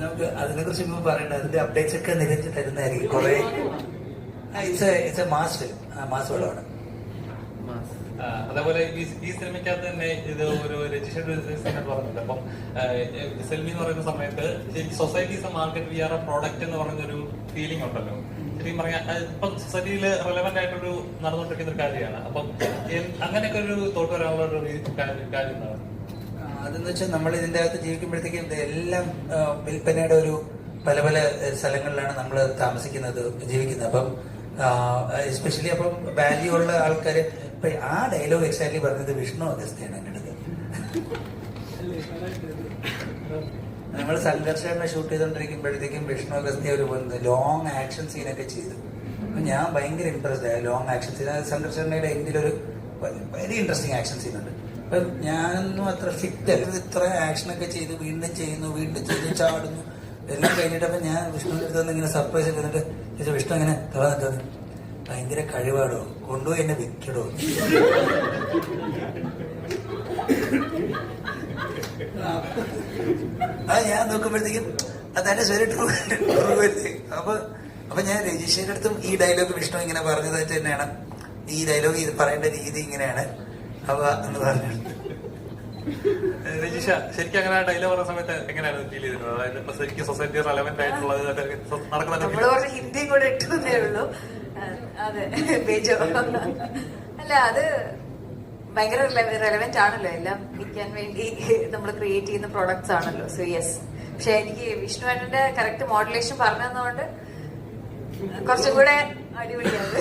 നമുക്ക് അതിനെ കുറിച്ച് ഇപ്പൊ പറയണ്ട, അതിന്റെ അപ്ഡേറ്റ്സ് ഒക്കെ നിരത്തി തരുന്നതായിരിക്കും കുറെ. It's A mass film, mass പടമാണ്. അതേപോലെ ഈ സിനിമയ്ക്കകത്ത് തന്നെ ഇത് ഒരു രജിസ്റ്റേർഡ് പറഞ്ഞിട്ടുണ്ട്. അപ്പം സെൽമി എന്ന് പറയുന്ന സമയത്ത് society market we are a product എന്ന് പറഞ്ഞൊരു ഫീലിംഗ് ഉണ്ടല്ലോ. ശരിക്കും പറഞ്ഞാൽ ഇപ്പം സൊസൈറ്റിയിൽ റെലവെന്റ് ആയിട്ടൊരു നടന്നുകൊണ്ടിരിക്കുന്ന ഒരു കാര്യമാണ്. അപ്പം അങ്ങനെയൊക്കെ ഒരു തോട്ട് വരാനുള്ള ഒരു കാര്യം എന്താണ്? അതെന്ന് വെച്ചാൽ നമ്മൾ ഇതിന്റെ അകത്ത് ജീവിക്കുമ്പോഴത്തേക്കും എല്ലാം വിൽപ്പനയുടെ ഒരു പല പല സ്ഥലങ്ങളിലാണ് നമ്മൾ താമസിക്കുന്നത്, ജീവിക്കുന്നത്. അപ്പം എസ്പെഷ്യലി അപ്പം വാല്യൂ ഉള്ള ആൾക്കാർ ഇപ്പൊ ആ ഡയലോഗ് എക്സാക്ട്ലി പറഞ്ഞത് വിഷ്ണു അഗസ്ത്യാണ് എൻ്റെ അടുത്ത്. നമ്മൾ സംഘർഷനെ ഷൂട്ട് ചെയ്തോണ്ടിരിക്കുമ്പോഴത്തേക്കും വിഷ്ണു അഗസ്ത്യ ഒരു ലോങ് ആക്ഷൻ സീനൊക്കെ ചെയ്തു. അപ്പൊ ഞാൻ ഭയങ്കര ഇംപ്രസ്ഡ് ആയി. ലോങ് ആക്ഷൻ സീൻ സംഘർഷയുടെ എൻഡിലൊരു വെരി ഇൻട്രസ്റ്റിംഗ് ആക്ഷൻ സീനുണ്ട്. അപ്പം ഞാനൊന്നും അത്ര ഫിറ്റ് അല്ല. ഇത്ര ആക്ഷനൊക്കെ ചെയ്ത് വീണ്ടും ചെയ്യുന്നു, വീണ്ടും ചെയ്ത് ചാടുന്നു, എല്ലാം കഴിഞ്ഞിട്ടപ്പം ഞാൻ വിഷ്ണുവിന്റെ അടുത്ത് ഇങ്ങനെ സർപ്രൈസ് ചെയ്തിട്ട് ചോദിച്ചാൽ വിഷ്ണു ഇങ്ങനെ നിൽക്കുന്നത് ഭയങ്കര കഴിവാടോ, കൊണ്ടുപോയി എന്നെ വിൽക്കടോ. അത് ഞാൻ നോക്കുമ്പോഴത്തേക്കും അതാണ് വെരി ട്രൂ അല്ലേ. അപ്പൊ ഞാൻ രജിഷയുടെ അടുത്തും ഈ ഡയലോഗ് വിഷ്ണു ഇങ്ങനെ പറഞ്ഞതായിട്ട് തന്നെയാണ്, ഈ ഡയലോഗ് ഇത് പറയേണ്ട രീതി ഇങ്ങനെയാണ് അവ എന്ന് പറഞ്ഞു. രജിഷ ശരിക്കും അങ്ങനെ ഡയലോഗ് പറഞ്ഞ സമയത്ത് എങ്ങനെയാണ് ഫീൽ ചെയ്തിട്ടുള്ളത്? അതായത് ഇപ്പൊ ശരിക്കും സൊസൈറ്റി റെലവെന്റ് ആയിട്ടുള്ളത് നടക്കുന്ന ഹിന്ദിയും കൂടെ ഇട്ടേ ഉള്ളൂ. അതെ ബേജോ അല്ല, അത് ഭയങ്കര റെലവെന്റ് ആണല്ലോ. എല്ലാം വിൽക്കാൻ വേണ്ടി നമ്മൾ ക്രിയേറ്റ് ചെയ്യുന്ന പ്രോഡക്ട്സ് ആണല്ലോ. So yes. പക്ഷെ എനിക്ക് വിഷ്ണു ഏട്ടന്റെ കറക്റ്റ് മോഡുലേഷൻ പറഞ്ഞു തന്നതുകൊണ്ട് കുറച്ചും കൂടെ അടിപൊളിയാണ്.